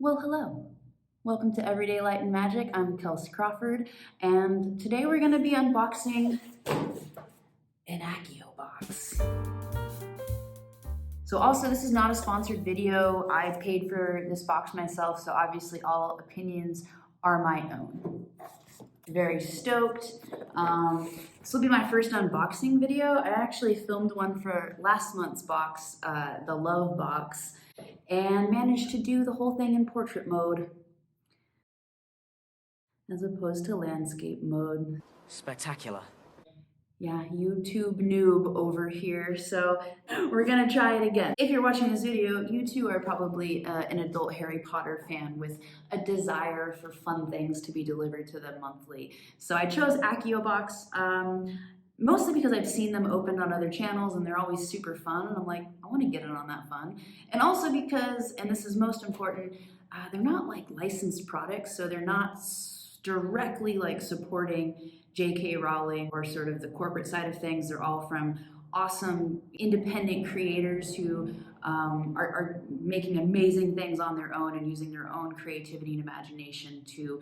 Well, hello. Welcome to Everyday Light and Magic. I'm Kelsey Crawford, and today we're going to be unboxing an Accio box. So also, this is not a sponsored video. I paid for this box myself, so obviously all opinions are my own. Very stoked. This will be my first unboxing video. I actually filmed one for last month's box, the Love box, and managed to do the whole thing in portrait mode as opposed to landscape mode. Spectacular. Yeah, YouTube noob over here, so we're gonna try it again. If you're watching this video, you too are probably an adult Harry Potter fan with a desire for fun things to be delivered to them monthly. So I chose Accio box, mostly because I've seen them opened on other channels and they're always super fun, and I'm like, I wanna get in on that fun. And also because, and this is most important, they're not like licensed products, so they're not directly like supporting J.K. Rowling or sort of the corporate side of things. They're all from awesome independent creators who are making amazing things on their own and using their own creativity and imagination to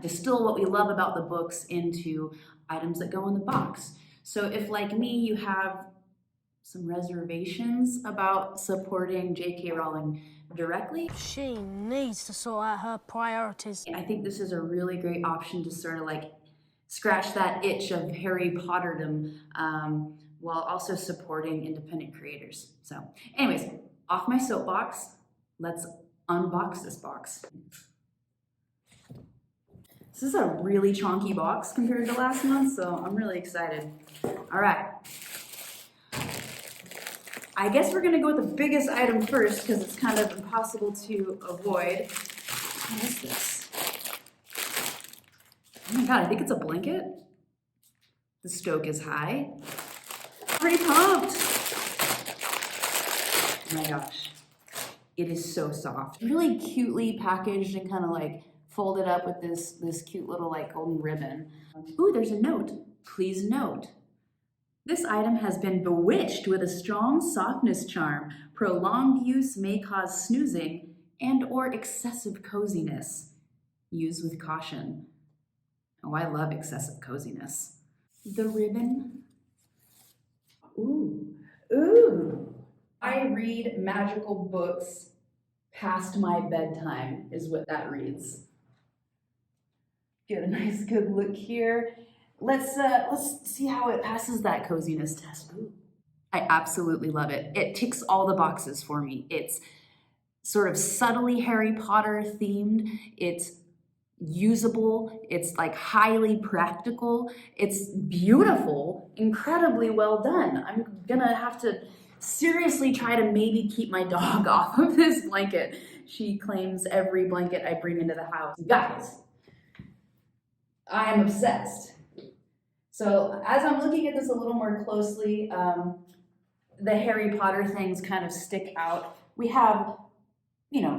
distill what we love about the books into items that go in the box. So if, like me, you have some reservations about supporting J.K. Rowling directly, She needs to sort out her priorities. I think this is a really great option to sort of like scratch that itch of Harry Potterdom while also supporting independent creators. So anyways, off my soapbox, let's unbox this box. This is a really chunky box compared to last month, so I'm really excited. All right. I guess we're gonna go with the biggest item first because it's kind of impossible to avoid. What is this? Oh my god, I think it's a blanket. The stoke is high. Pretty pumped. Oh my gosh. It is so soft. Really cutely packaged and kind of like folded up with this cute little like golden ribbon. Ooh, there's a note. Please note. This item has been bewitched with a strong softness charm. Prolonged use may cause snoozing and or excessive coziness. Use with caution. Oh, I love excessive coziness. The ribbon. Ooh, ooh. I read magical books past my bedtime is what that reads. Get a nice good look here. Let's see how it passes that coziness test. Ooh. I absolutely love it. It ticks all the boxes for me. It's sort of subtly Harry Potter themed. It's usable, it's like highly practical, it's beautiful, incredibly well done. I'm gonna have to seriously try to maybe keep my dog off of this blanket. She claims every blanket I bring into the house. Guys, I am obsessed. So as I'm looking at this a little more closely, the Harry Potter things kind of stick out. We have, you know,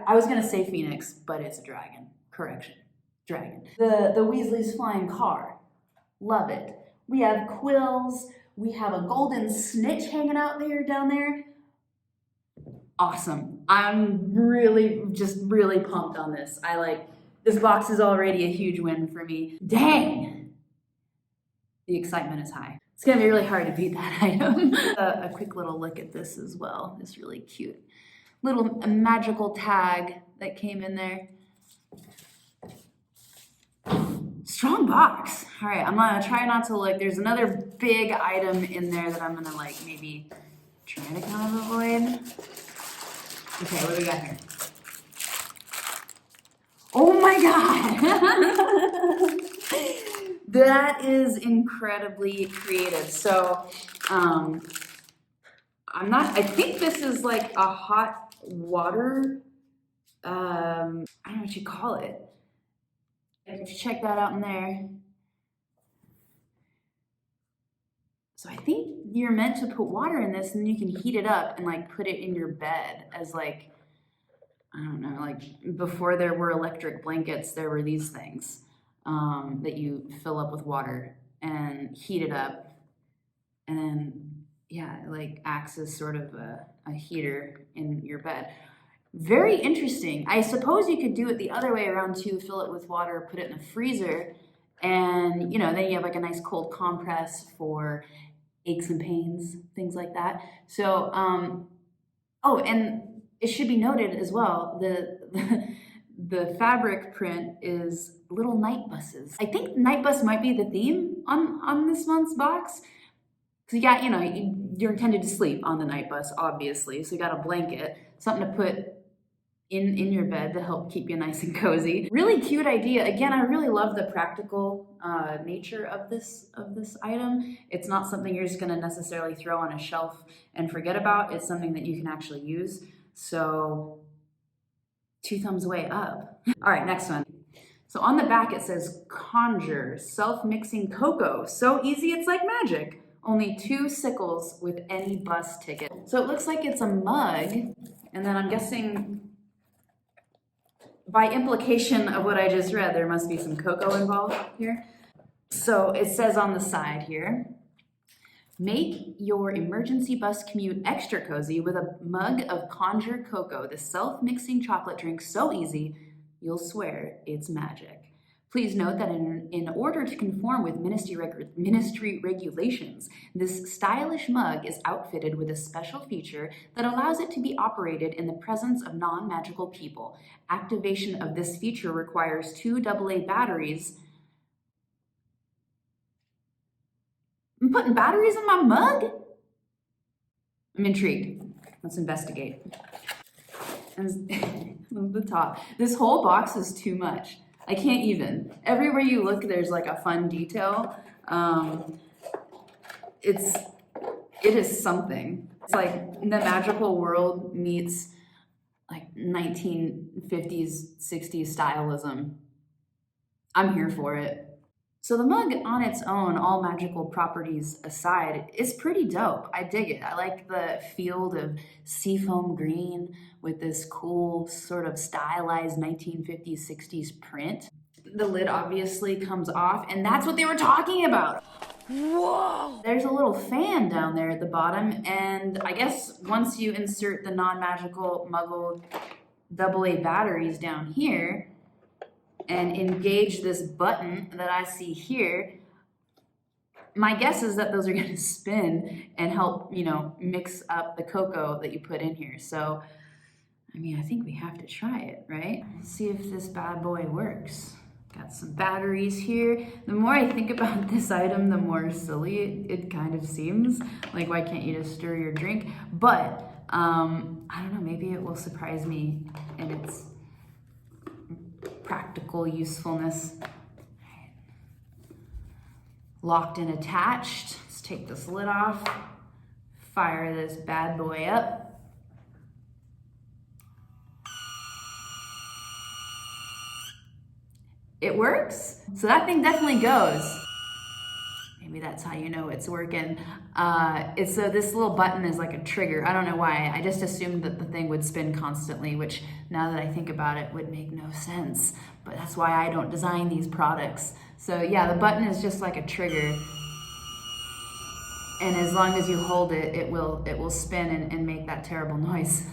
I was gonna say phoenix, but it's a dragon. Correction, dragon. The Weasley's flying car, love it. We have quills. We have a golden snitch hanging out there, down there. Awesome. I'm really pumped on this. This box is already a huge win for me. Dang, the excitement is high. It's gonna be really hard to beat that item. A quick little look at this as well. It's really cute. Little magical tag that came in there. Strong box. All right, I'm gonna try not to look. There's another big item in there that I'm gonna like maybe try to kind of avoid. Okay, what do we got here? Oh my god! That is incredibly creative. So, I think this is like a hot water, I don't know what you call it. If you check that out in there. So I think you're meant to put water in this and then you can heat it up and like put it in your bed as like, I don't know, like before there were electric blankets, there were these things that you fill up with water and heat it up. And then, yeah, it like acts as sort of a heater in your bed. Very interesting. I suppose you could do it the other way around too, fill it with water, put it in the freezer, and then you have like a nice cold compress for aches and pains, things like that. So, oh, and it should be noted as well, the fabric print is little night buses. I think night bus might be the theme on this month's box. So yeah, you're intended to sleep on the night bus, obviously. So you got a blanket, something to put in your bed to help keep you nice and cozy. Really cute idea. Again, I really love the practical nature of this item. It's not something you're just gonna necessarily throw on a shelf and forget about. It's something that you can actually use. So 2 thumbs way up. All right, next one. So on the back it says Conjure Self-Mixing Cocoa. So easy it's like magic. Only 2 sickles with any bus ticket. So it looks like it's a mug, and then I'm guessing by implication of what I just read, there must be some cocoa involved here. So it says on the side here, make your emergency bus commute extra cozy with a mug of Conjure Cocoa, the self-mixing chocolate drink so easy, you'll swear it's magic. Please note that in order to conform with ministry regulations, this stylish mug is outfitted with a special feature that allows it to be operated in the presence of non-magical people. Activation of this feature requires 2 AA batteries. I'm putting batteries in my mug? I'm intrigued. Let's investigate. And the top. This whole box is too much. I can't even. Everywhere you look, there's like a fun detail. It is something. It's like the magical world meets like 1950s, 60s stylism. I'm here for it. So the mug on its own, all magical properties aside, is pretty dope. I dig it. I like the field of seafoam green with this cool sort of stylized 1950s, 60s print. The lid obviously comes off, and that's what they were talking about. Whoa! There's a little fan down there at the bottom, and I guess once you insert the non-magical muggle AA batteries down here, and engage this button that I see here, my guess is that those are going to spin and help, mix up the cocoa that you put in here. So, I think we have to try it, right? Let's see if this bad boy works. Got some batteries here. The more I think about this item, the more silly it kind of seems. Like, why can't you just stir your drink? But, I don't know, maybe it will surprise me in its practical usefulness. Locked and attached. Let's take this lid off, fire this bad boy up. It works. So that thing definitely goes. Maybe that's how you know it's working. So this little button is like a trigger. I don't know why. I just assumed that the thing would spin constantly, which now that I think about it would make no sense. But that's why I don't design these products. So yeah, the button is just like a trigger. And as long as you hold it, it will spin and make that terrible noise.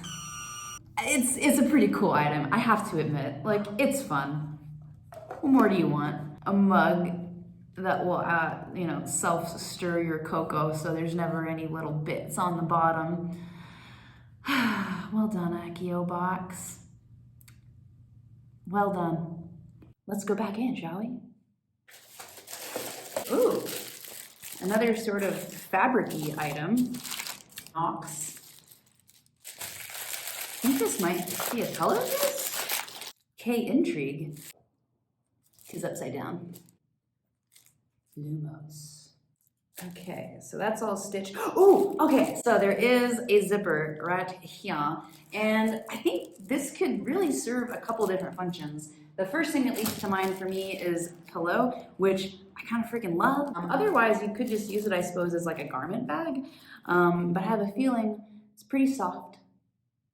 It's a pretty cool item, I have to admit. Like, it's fun. What more do you want? A mug that will, self-stir your cocoa so there's never any little bits on the bottom. Well done, Accio box. Well done. Let's go back in, shall we? Ooh, another sort of fabric-y item. Ox. I think this might be a pillowcase? Okay, intrigue. Is upside down. Lumos. Okay, so that's all stitched. Oh, okay, so there is a zipper right here, and I think this could really serve a couple different functions. The first thing that leaps to mind for me is pillow, which I kind of freaking love. Otherwise, you could just use it, I suppose, as like a garment bag, but I have a feeling it's pretty soft.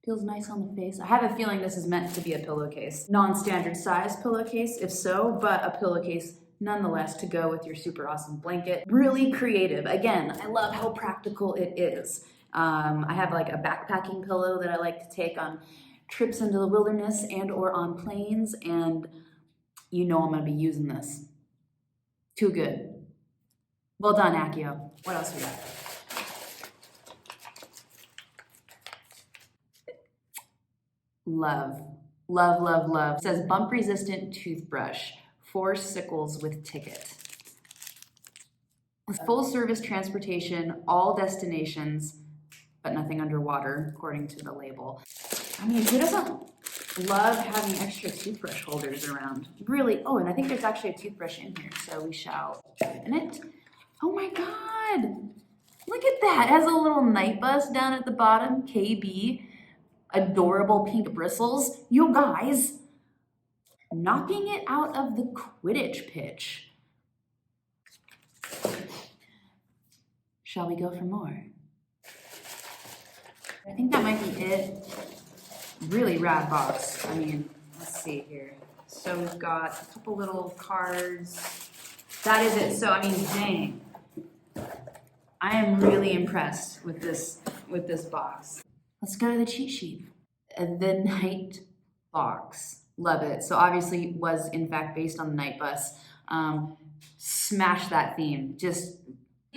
Feels nice on the face. I have a feeling this is meant to be a pillowcase. Non-standard size pillowcase, if so, but a pillowcase nonetheless to go with your super awesome blanket. Really creative. Again, I love how practical it is. I have like a backpacking pillow that I like to take on trips into the wilderness and or on planes, and you know I'm gonna be using this. Too good. Well done, Accio. What else we got? Love, love, love, love. It says bump resistant toothbrush, 4 sickles with ticket. Full service transportation, all destinations, but nothing underwater, according to the label. I mean, who doesn't love having extra toothbrush holders around? Really, oh, and I think there's actually a toothbrush in here, so we shall open it. Oh my God, look at that. It has a little night bus down at the bottom, KB. Adorable pink bristles. You guys, knocking it out of the Quidditch pitch. Shall we go for more? I think that might be it. Really rad box. I mean, let's see here. So we've got a couple little cards. That is it. So I mean, dang. I am really impressed with this box. Let's go to the cheat sheet. The night box. Love it. So obviously was in fact based on the night bus. Smashed that theme. Just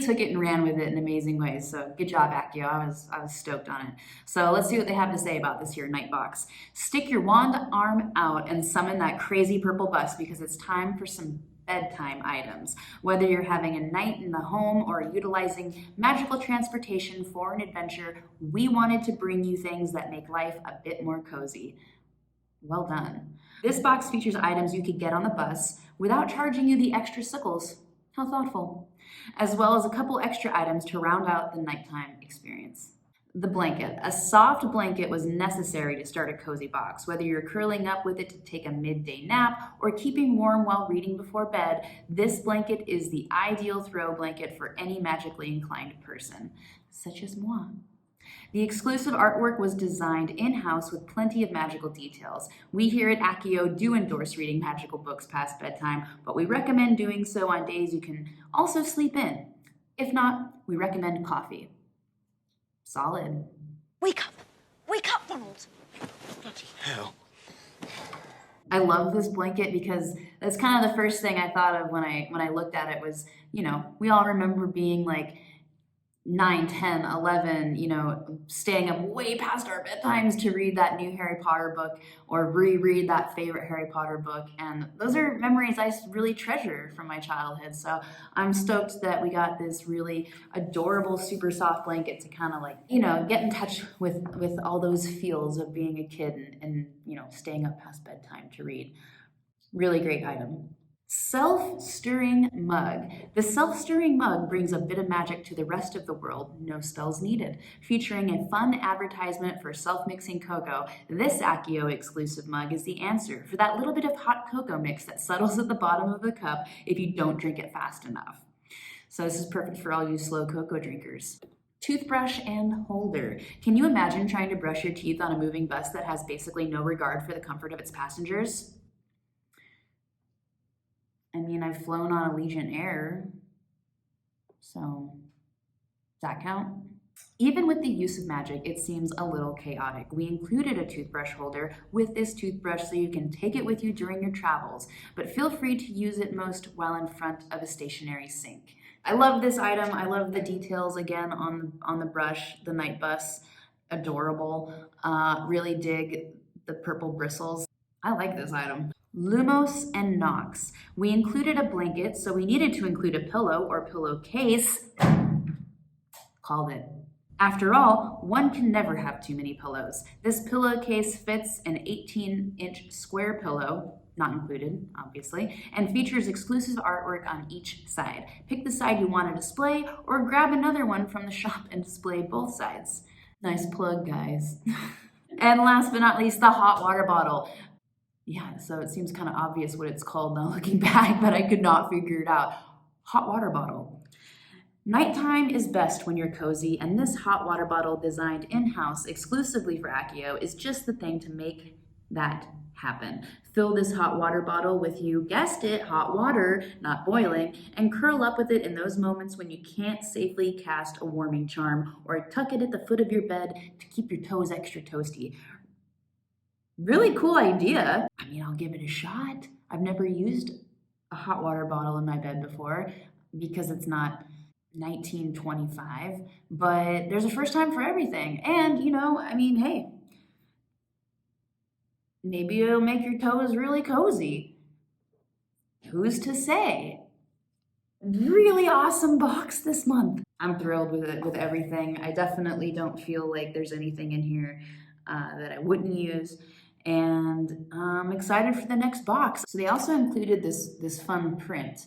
took it and ran with it in amazing ways. So good job, Accio. I was stoked on it. So let's see what they have to say about this here night box. Stick your wand arm out and summon that crazy purple bus because it's time for some bedtime items. Whether you're having a night in the home or utilizing magical transportation for an adventure, we wanted to bring you things that make life a bit more cozy. Well done. This box features items you could get on the bus without charging you the extra sickles. How thoughtful. As well as a couple extra items to round out the nighttime experience. The blanket. A soft blanket was necessary to start a cozy box. Whether you're curling up with it to take a midday nap or keeping warm while reading before bed, this blanket is the ideal throw blanket for any magically inclined person, such as moi. The exclusive artwork was designed in-house with plenty of magical details. We here at Accio do endorse reading magical books past bedtime, but we recommend doing so on days you can also sleep in. If not, we recommend coffee. Solid. Wake up, Ronald. Bloody hell. I love this blanket because that's kind of the first thing I thought of when I looked at it was, you know, we all remember being like 9, 10, 11, you know, staying up way past our bedtimes to read that new Harry Potter book or reread that favorite Harry Potter book. And those are memories I really treasure from my childhood. So I'm stoked that we got this really adorable, super soft blanket to kind of like, you know, get in touch with all those feels of being a kid and, you know, staying up past bedtime to read. Really great item. Self-stirring mug. The self-stirring mug brings a bit of magic to the rest of the world, no spells needed. Featuring a fun advertisement for self-mixing cocoa, this Accio exclusive mug is the answer for that little bit of hot cocoa mix that settles at the bottom of the cup if you don't drink it fast enough. So this is perfect for all you slow cocoa drinkers. Toothbrush and holder. Can you imagine trying to brush your teeth on a moving bus that has basically no regard for the comfort of its passengers? I mean, I've flown on Allegiant Air, so does that count? Even with the use of magic, it seems a little chaotic. We included a toothbrush holder with this toothbrush so you can take it with you during your travels, but feel free to use it most while in front of a stationary sink. I love this item. I love the details again on the brush, the night bus, adorable. Really dig the purple bristles. I like this item. Lumos and Nox. We included a blanket, so we needed to include a pillow or pillowcase. Called it. After all, one can never have too many pillows. This pillowcase fits an 18-inch square pillow, not included, obviously, and features exclusive artwork on each side. Pick the side you want to display, or grab another one from the shop and display both sides. Nice plug, guys. And last but not least, the hot water bottle. Yeah, so it seems kind of obvious what it's called now looking back, but I could not figure it out. Hot water bottle. Nighttime is best when you're cozy, and this hot water bottle designed in-house exclusively for Accio is just the thing to make that happen. Fill this hot water bottle with, you guessed it, hot water, not boiling, and curl up with it in those moments when you can't safely cast a warming charm, or tuck it at the foot of your bed to keep your toes extra toasty. Really cool idea. I mean, I'll give it a shot. I've never used a hot water bottle in my bed before because it's not 1925, but there's a first time for everything. And, I mean, hey, maybe it'll make your toes really cozy. Who's to say? Really awesome box this month. I'm thrilled with it, with everything. I definitely don't feel like there's anything in here that I wouldn't use. And I'm excited for the next box. So they also included this fun print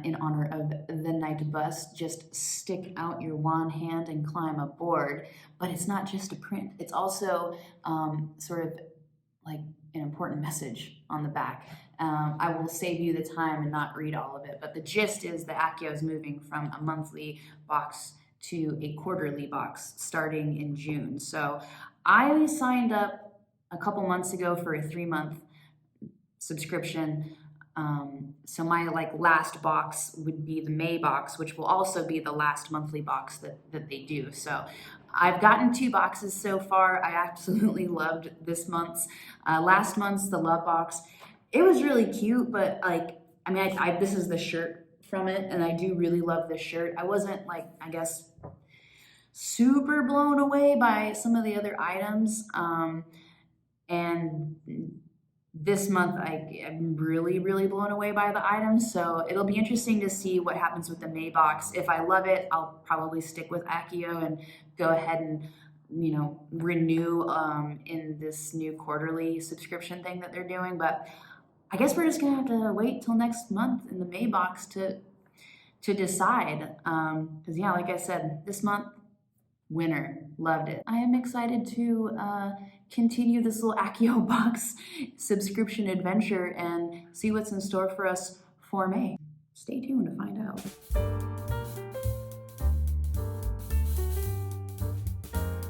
in honor of the night bus. Just stick out your wand hand and climb aboard. But it's not just a print. It's also sort of like an important message on the back. I will save you the time and not read all of it, but the gist is that Accio is moving from a monthly box to a quarterly box starting in June. So I signed up a couple months ago for a 3-month subscription. So my last box would be the May box, which will also be the last monthly box that they do. So I've gotten 2 boxes so far. I absolutely loved this month's. Last month's, the Love box, it was really cute, but I mean, this is the shirt from it, and I do really love this shirt. I wasn't I guess, super blown away by some of the other items. And this month I'm really, really blown away by the items. So it'll be interesting to see what happens with the May box. If I love it, I'll probably stick with Accio and go ahead and renew in this new quarterly subscription thing that they're doing. But I guess we're just gonna have to wait till next month in the May box to decide. Because yeah, like I said, this month, winner, loved it. I am excited to continue this little Accio box subscription adventure and see what's in store for us for May. Stay tuned to find out.